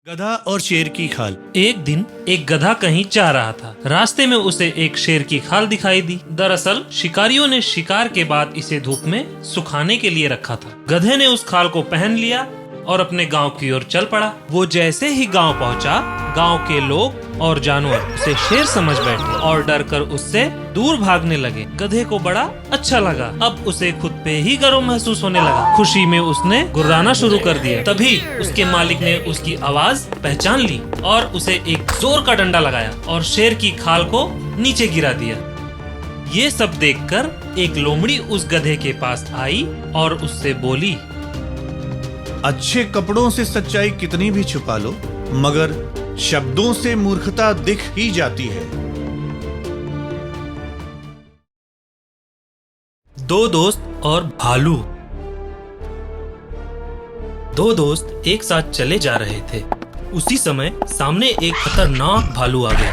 गधा और शेर की खाल। एक दिन एक गधा कहीं जा रहा था। रास्ते में उसे एक शेर की खाल दिखाई दी। दरअसल शिकारियों ने शिकार के बाद इसे धूप में सुखाने के लिए रखा था। गधे ने उस खाल को पहन लिया और अपने गांव की ओर चल पड़ा। वो जैसे ही गांव पहुंचा, गांव के लोग और जानवर उसे शेर समझ बैठे और डर कर उससे दूर भागने लगे। गधे को बड़ा अच्छा लगा। अब उसे खुद पे ही गर्व महसूस होने लगा। खुशी में उसने गुर्राना शुरू कर दिया। तभी उसके मालिक ने उसकी आवाज पहचान ली और उसे एक जोर का डंडा लगाया और शेर की खाल को नीचे गिरा दिया। ये सब देखकर एक लोमड़ी उस गधे के पास आई और उससे बोली, अच्छे कपड़ों से सच्चाई कितनी भी छुपा लो, मगर शब्दों से मूर्खता दिख ही जाती है। दो दोस्त और भालू। दो दोस्त एक साथ चले जा रहे थे। उसी समय सामने एक खतरनाक भालू आ गया।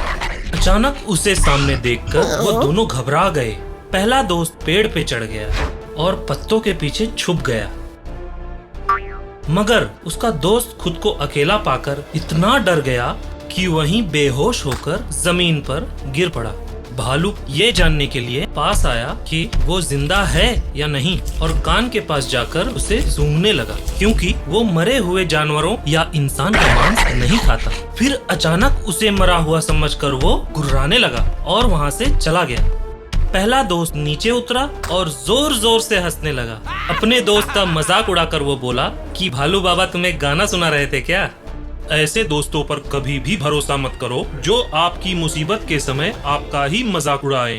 अचानक उसे सामने देखकर वो दोनों घबरा गए। पहला दोस्त पेड़ पे चढ़ गया और पत्तों के पीछे छुप गया, मगर उसका दोस्त खुद को अकेला पाकर इतना डर गया कि वहीं बेहोश होकर जमीन पर गिर पड़ा। भालू ये जानने के लिए पास आया कि वो जिंदा है या नहीं और कान के पास जाकर उसे सूंघने लगा, क्योंकि वो मरे हुए जानवरों या इंसान का मांस नहीं खाता। फिर अचानक उसे मरा हुआ समझकर वो गुर्राने लगा और वहाँ से चला गया। पहला दोस्त नीचे उतरा और जोर जोर से हंसने लगा। अपने दोस्त का मजाक उड़ाकर वो बोला कि भालू बाबा तुम्हें गाना सुना रहे थे क्या? ऐसे दोस्तों पर कभी भी भरोसा मत करो जो आपकी मुसीबत के समय आपका ही मजाक उड़ाए।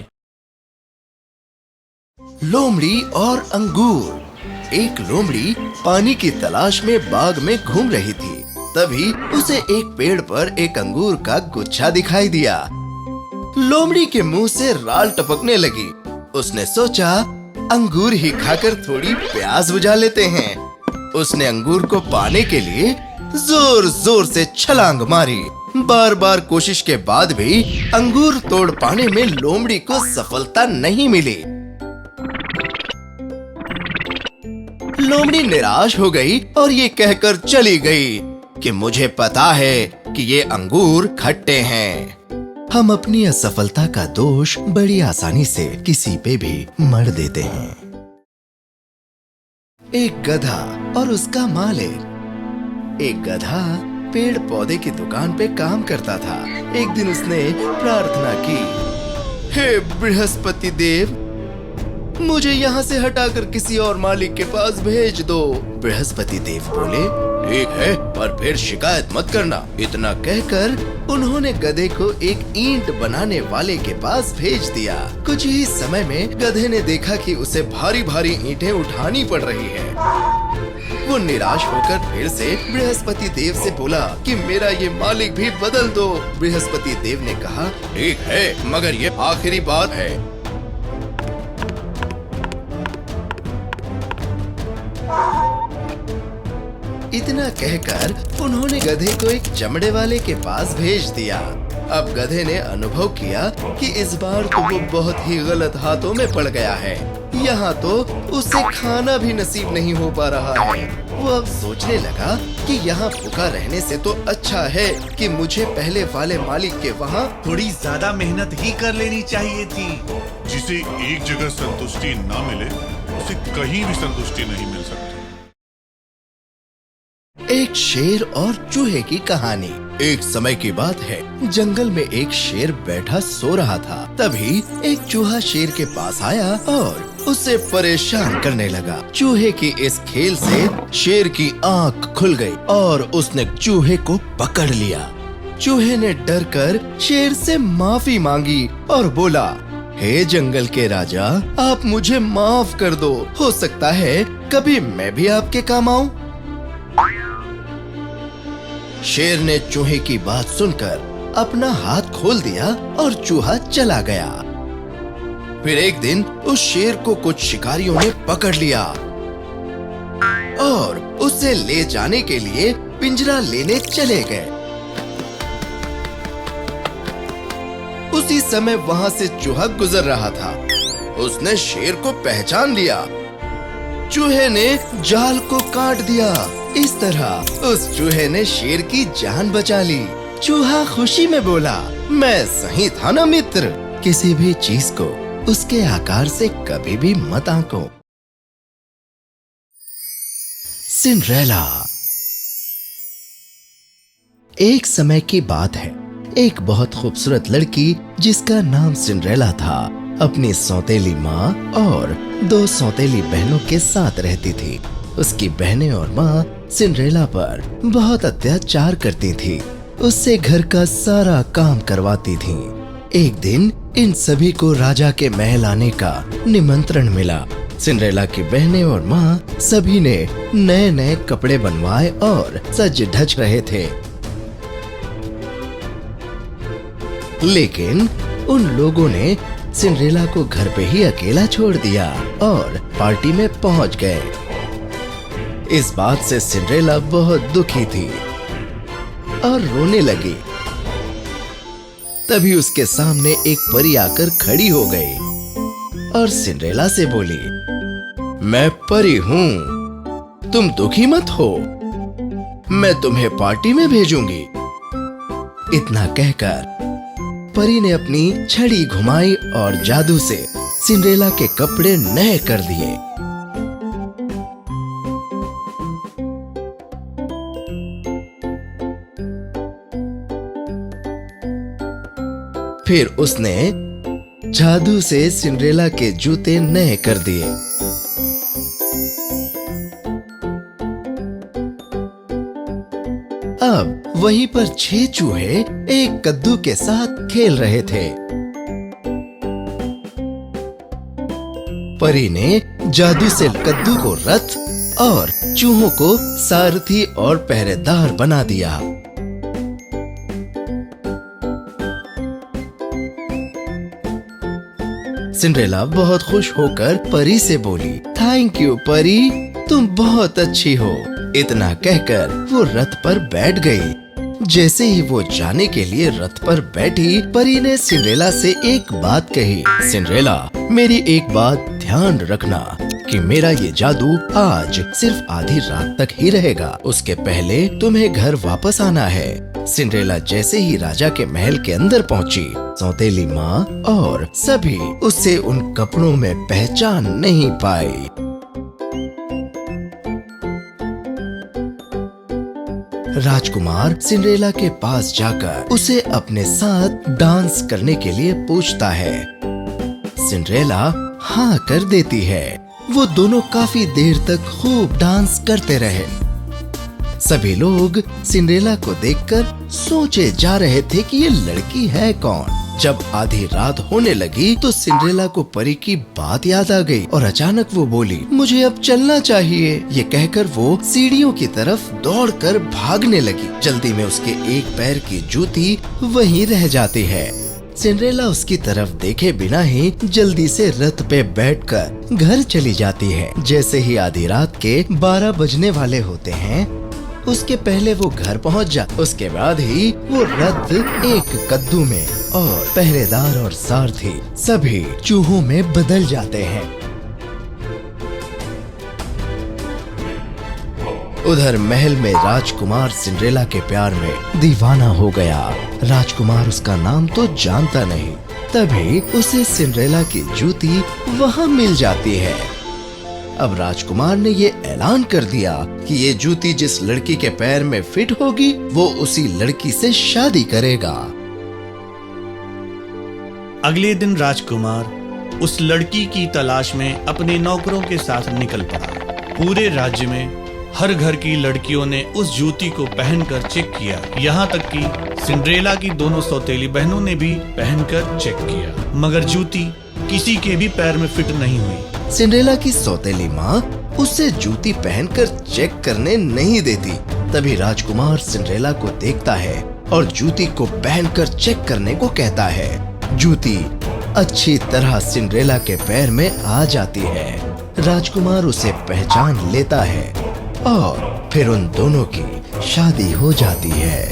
लोमड़ी और अंगूर। एक लोमड़ी पानी की तलाश में बाग में घूम रही थी। तभी उसे एक पेड़ पर एक अंगूर का गुच्छा दिखाई दिया। लोमड़ी के मुंह से राल टपकने लगी। उसने सोचा, अंगूर ही खाकर थोड़ी प्यास बुझा लेते हैं। उसने अंगूर को पाने के लिए जोर जोर से छलांग मारी। बार बार कोशिश के बाद भी अंगूर तोड़ पाने में लोमड़ी को सफलता नहीं मिली। लोमड़ी निराश हो गई और ये कहकर चली गई कि मुझे पता है कि ये अंगूर खट्टे हैं। हम अपनी असफलता का दोष बड़ी आसानी से किसी पे भी मढ़ देते हैं। एक गधा और उसका मालिक। एक गधा पेड़ पौधे की दुकान पे काम करता था। एक दिन उसने प्रार्थना की, हे बृहस्पति देव, मुझे यहाँ से हटाकर किसी और मालिक के पास भेज दो। बृहस्पति देव बोले, ठीक है, पर फिर शिकायत मत करना। इतना कहकर उन्होंने गधे को एक ईंट बनाने वाले के पास भेज दिया। कुछ ही समय में गधे ने देखा कि उसे भारी भारी ईंटें उठानी पड़ रही है। वो निराश होकर फिर से बृहस्पति देव से बोला कि मेरा ये मालिक भी बदल दो। बृहस्पति देव ने कहा, ठीक है, मगर ये आखिरी बात है। इतना कहकर उन्होंने गधे को एक चमड़े वाले के पास भेज दिया। अब गधे ने अनुभव किया कि इस बार तो वो बहुत ही गलत हाथों में पड़ गया है। यहाँ तो उसे खाना भी नसीब नहीं हो पा रहा है। वो अब सोचने लगा कि यहाँ भूखा रहने से तो अच्छा है कि मुझे पहले वाले मालिक के वहाँ थोड़ी ज्यादा मेहनत ही कर लेनी चाहिए थी। जिसे एक जगह संतुष्टि न मिले, उसे कहीं भी संतुष्टि नहीं मिल सकती। एक शेर और चूहे की कहानी। एक समय की बात है, जंगल में एक शेर बैठा सो रहा था। तभी एक चूहा शेर के पास आया और उसे परेशान करने लगा। चूहे की इस खेल से शेर की आंख खुल गई और उसने चूहे को पकड़ लिया। चूहे ने डरकर शेर से माफी मांगी और बोला, हे जंगल के राजा, आप मुझे माफ कर दो। हो सकता है कभी मैं भी आपके काम आऊं। शेर ने चूहे की बात सुनकर अपना हाथ खोल दिया और चूहा चला गया। फिर एक दिन उस शेर को कुछ शिकारियों ने पकड़ लिया और उसे ले जाने के लिए पिंजरा लेने चले गए। उसी समय वहां से चूहा गुजर रहा था। उसने शेर को पहचान लिया। चूहे ने जाल को काट दिया। इस तरह उस चूहे ने शेर की जान बचा ली। चूहा खुशी में बोला, मैं सही था ना मित्र। किसी भी चीज को उसके आकार से कभी भी मत आंको। सिंड्रेला। एक समय की बात है, एक बहुत खूबसूरत लड़की जिसका नाम सिंड्रेला था अपनी सौतेली माँ और 2 सौतेली बहनों के साथ रहती थी। उसकी बहनें और माँ सिंड्रेला पर बहुत अत्याचार करती थी, उससे घर का सारा काम करवाती थी। एक दिन इन सभी को राजा के महल आने का निमंत्रण मिला। सिंड्रेला की बहनें और माँ सभी ने नए नए कपड़े बनवाए और सज धज रहे थे, लेकिन उन लोगों ने सिंड्रेला को घर पे ही अकेला छोड़ दिया और पार्टी में पहुंच गए। इस बात से सिंड्रेला बहुत दुखी थी और रोने लगी। तभी उसके सामने एक परी आकर खड़ी हो गई और सिंड्रेला से बोली, मैं परी हूँ, तुम दुखी मत हो, मैं तुम्हें पार्टी में भेजूंगी। इतना कहकर परी ने अपनी छड़ी घुमाई और जादू से सिंड्रेला के कपड़े नए कर दिए। फिर उसने जादू से सिंड्रेला के जूते नए कर दिए। अब वहीं पर 6 चूहे एक कद्दू के साथ खेल रहे थे। परी ने जादू से कद्दू को रथ और चूहों को सारथी और पहरेदार बना दिया। सिंड्रेला बहुत खुश होकर परी से बोली, थैंक यू परी, तुम बहुत अच्छी हो। इतना कहकर वो रथ पर बैठ गई। जैसे ही वो जाने के लिए रथ पर बैठी, परी ने सिंड्रेला से एक बात कही, सिंड्रेला, मेरी एक बात ध्यान रखना कि मेरा ये जादू आज सिर्फ आधी रात तक ही रहेगा, उसके पहले तुम्हें घर वापस आना है। सिंड्रेला जैसे ही राजा के महल के अंदर पहुंची, सौतेली माँ और सभी उसे उन कपड़ों में पहचान नहीं पाई। राजकुमार सिंड्रेला के पास जाकर उसे अपने साथ डांस करने के लिए पूछता है। सिंड्रेला हाँ कर देती है। वो दोनों काफी देर तक खूब डांस करते रहे। सभी लोग सिंड्रेला को देखकर सोचे जा रहे थे कि ये लड़की है कौन। जब आधी रात होने लगी तो सिंड्रेला को परी की बात याद आ गई और अचानक वो बोली, मुझे अब चलना चाहिए। ये कहकर वो सीढ़ियों की तरफ दौड़कर भागने लगी। जल्दी में उसके एक पैर की जूती वहीं रह जाती है। सिंड्रेला उसकी तरफ देखे बिना ही जल्दी से रथ पे बैठकर घर चली जाती है। जैसे ही आधी रात के 12 बजने वाले होते हैं, उसके पहले वो घर पहुंच जाती। उसके बाद ही वो रथ एक कद्दू में और पहरेदार और सारथी सभी चूहों में बदल जाते हैं। उधर महल में राजकुमार सिंड्रेला के प्यार में दीवाना हो गया। राजकुमार उसका नाम तो जानता नहीं, तभी उसे सिंड्रेला की जूती वहाँ मिल जाती है। अब राजकुमार ने ये ऐलान कर दिया कि ये जूती जिस लड़की के पैर में फिट होगी वो उसी लड़की से शादी करेगा। अगले दिन राजकुमार उस लड़की की तलाश में अपने नौकरों के साथ निकल पड़ा। पूरे राज्य में हर घर की लड़कियों ने उस जूती को पहनकर चेक किया, यहाँ तक कि सिंड्रेला की दोनों सौतेली बहनों ने भी पहनकर चेक किया, मगर जूती किसी के भी पैर में फिट नहीं हुई। सिंड्रेला की सौतेली माँ उसे जूती पहनकर चेक करने नहीं देती। तभी राजकुमार सिंड्रेला को देखता है और जूती को पहनकर चेक करने को कहता है। जूती अच्छी तरह सिंड्रेला के पैर में आ जाती है। राजकुमार उसे पहचान लेता है और फिर उन दोनों की शादी हो जाती है।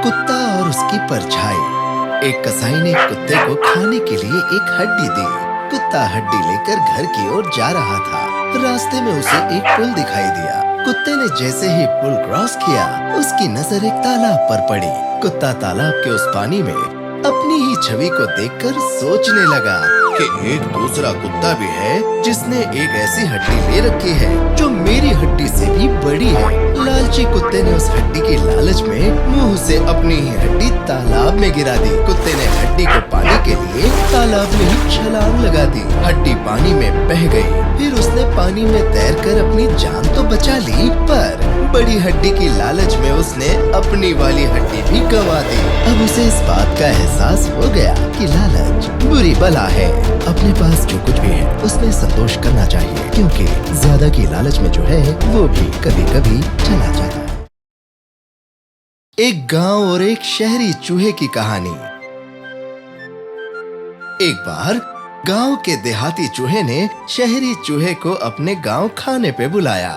कुत्ता और उसकी परछाई। एक कसाई ने कुत्ते को खाने के लिए एक हड्डी दी। कुत्ता हड्डी लेकर घर की ओर जा रहा था। रास्ते में उसे एक पुल दिखाई दिया। कुत्ते ने जैसे ही पुल क्रॉस किया, उसकी नजर एक तालाब पर पड़ी। कुत्ता तालाब के उस पानी में अपनी ही छवि को देखकर सोचने लगा कि एक दूसरा कुत्ता भी है जिसने एक ऐसी हड्डी ले रखी है जो मेरी हड्डी से भी बड़ी है। लालची कुत्ते ने उस हड्डी की लालच में मुंह से अपनी ही हड्डी तालाब में गिरा दी। कुत्ते ने हड्डी को पाने के लिए तालाब में ही छलांग लगा दी। हड्डी पानी में बह गई। फिर उसने पानी में तैरकर अपनी जान तो बचा ली, पर बड़ी हड्डी की लालच में उसने अपनी वाली हड्डी भी गंवा दी। अब उसे इस बात का एहसास हो गया कि लालच बुरी बला है। अपने पास जो कुछ भी है उसमें संतोष करना चाहिए, क्योंकि ज्यादा की लालच में जो है वो भी कभी कभी चला जाता है। एक गांव और एक शहरी चूहे की कहानी। एक बार गांव के देहाती चूहे ने शहरी चूहे को अपने गांव खाने पे बुलाया।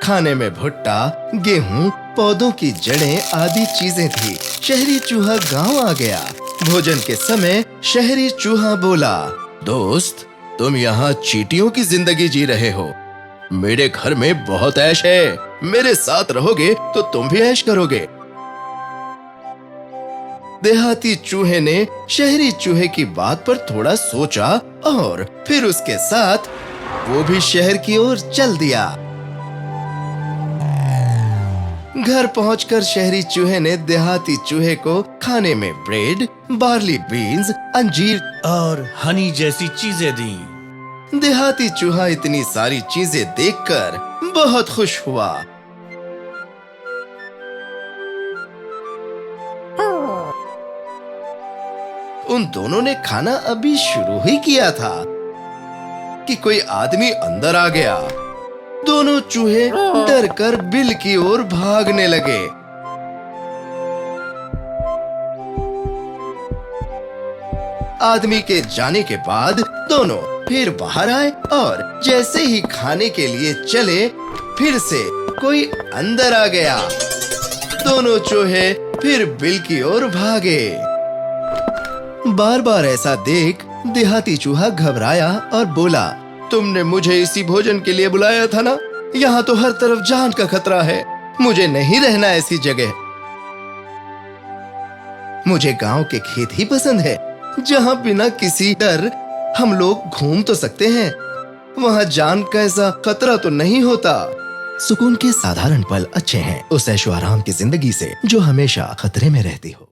खाने में भुट्टा, गेहूं, पौधों की जड़ें आदि चीजें थी। शहरी चूहा गांव आ गया। भोजन के समय शहरी चूहा बोला, दोस्त, तुम यहाँ चींटियों की जिंदगी जी रहे हो। मेरे घर में बहुत ऐश है। मेरे साथ रहोगे तो तुम भी ऐश करोगे। देहाती चूहे ने शहरी चूहे की बात पर थोड़ा सोचा और फिर उसके साथ वो भी शहर की ओर चल दिया। घर पहुंचकर शहरी चूहे ने देहाती चूहे को खाने में ब्रेड, बार्ली बीन्स, अंजीर और हनी जैसी चीजें दी। देहाती चूहा इतनी सारी चीजें देखकर बहुत खुश हुआ। उन दोनों ने खाना अभी शुरू ही किया था कि कोई आदमी अंदर आ गया। दोनों चूहे डरकर बिल की ओर भागने लगे। आदमी के जाने के बाद दोनों फिर बाहर आए और जैसे ही खाने के लिए चले, फिर से कोई अंदर आ गया। दोनों चूहे फिर बिल की ओर भागे। बार बार ऐसा देख देहाती चूहा घबराया और बोला, तुमने मुझे इसी भोजन के लिए बुलाया था ना? यहाँ तो हर तरफ जान का खतरा है। मुझे नहीं रहना ऐसी जगह। मुझे गांव के खेत ही पसंद है, जहाँ बिना किसी डर हम लोग घूम तो सकते हैं। वहाँ जान का ऐसा खतरा तो नहीं होता। सुकून के साधारण पल अच्छे हैं उस ऐशो आराम की जिंदगी से जो हमेशा खतरे में रहती हो।